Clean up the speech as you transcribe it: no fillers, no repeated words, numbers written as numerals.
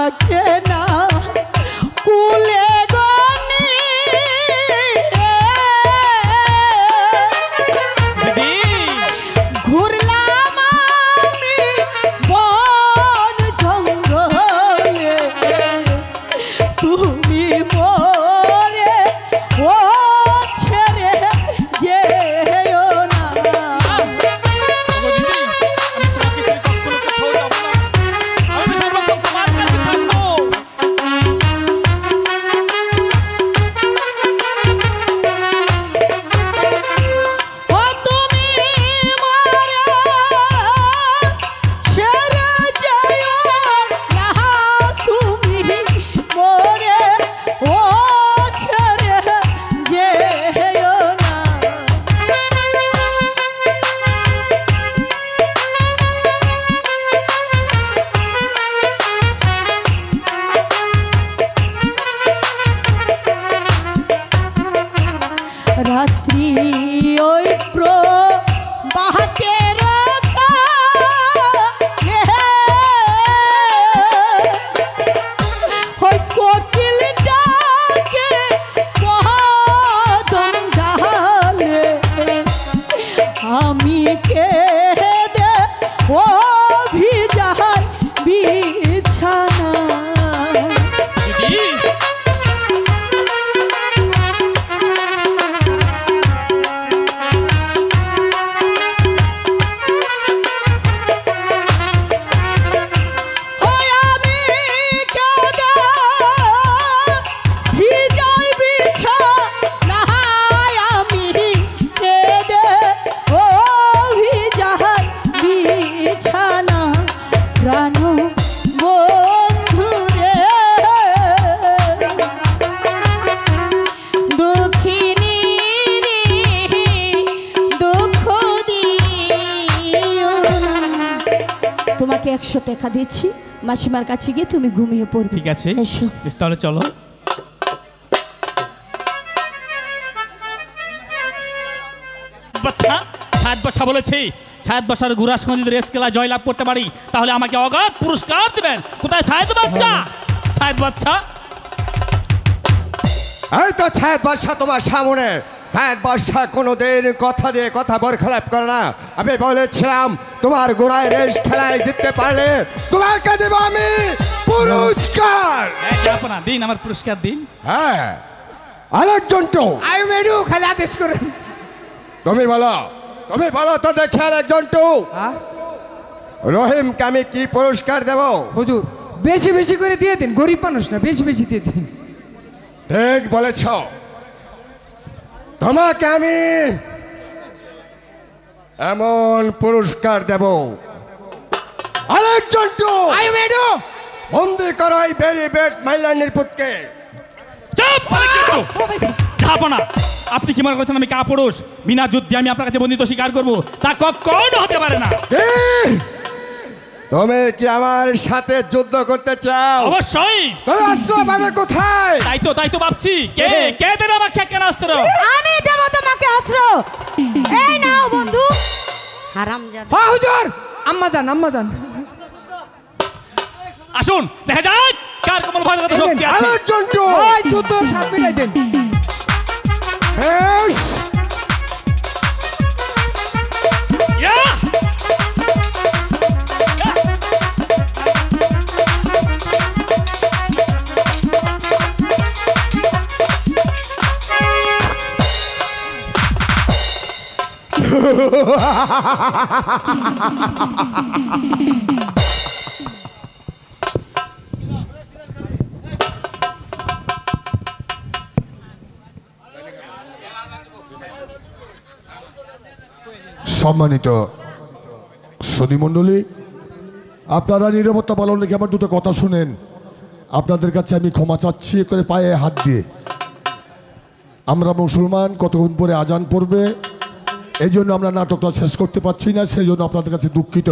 থাকে না কুলে গনি ঘুরলাম আমি বন জঙ্গলে তুমি মোরে ও ছেড়ে যেও না। রাত্রি ওই প্রবাহতে রাখা ওই কোকিল ডাকে কদম ডালে আমি কেঁদে ও ভিজাই বিছানা। তোমাকে 100 টাকা দিচ্ছি, মাসিমার কাছে গিয়ে তুমি ঘুমিয়ে পড়বে। ঠিক আছে, এসো তাহলে চলো। বাচ্চা সাত বছর বলেছি, 7 বছর ঘোড়ার সঙ্গে যদি রেস খেলা জয়লাভ করতে পারি তাহলে আমাকে অগাধ পুরস্কার দেবেন। কোথায় সাহেদ বাচ্চা? সাহেদ বাচ্চা, এই তো সাহেদ বাদশাহ তোমার সামনে। সাহেদ বাদশাহ কোনোদিন কথা দিয়ে কথা বরখেলাপ করে না। আমি বলেছিলাম তোমার ঘোড়ায় রেস খেলায় জিততে পারলে তোমাকে দেব আমি পুরস্কার। আপনার দিন, আমার পুরস্কার দিন। হ্যাঁ, আরেকজন তো আই মেডু খালি আদেশ করেন। তুমি বলো তো দেখে আরেকজন তো রহিমকে আমি কি পুরস্কার দেব? হুজুর বেশি বেশি করে দিয়ে দিন, গরিব মানুষ না, বেশি বেশি দিয়ে দিন। ঠিক বলেছ, তোমাকে আমি এমন পুরস্কার দেব। আরেকজন তো আই মেডু বন্দি করো এই বেরি বেট মাইলানির পুতকে। না, আপনি কি মনে করছেন আমি কাপুরুষ? বিনা যুদ্ধে আমি আপনার কাছে বন্দিত স্বীকার করবো? তা কখনো হতে পারে না। তুমি কি আমার সাথে যুদ্ধ করতে চাও? অবশ্যই। তুমি অস্ত্র পাবে কোথায়? তাই তো ভাবছি, কে দেবে আমাকে কেন অস্ত্র? আমি দেব তোমাকে অস্ত্র। এই নাও বন্ধু। হারামজাদা। হ্যাঁ হুজুর, আম্মা যান। আসুন দেখা যাক কার কোমল ভাগবত শক্তি আছে। আরেকজন তো ওই যুদ্ধ 7 মিনিট দেন। বেশ, সম্মানিত সুধীমণ্ডলী, আপনারা নীরবতা পালন রেখে আমার দুটো কথা শুনেন। আপনাদের কাছে আমি ক্ষমা চাচ্ছি করে পায়ে হাত দিয়ে। আমরা মুসলমান, কতক্ষণ পরে আজান পড়বে, এই জন্য আমরা নাটকটা শেষ করতে পারছি না, সেই জন্য আপনাদের কাছে দুঃখিত।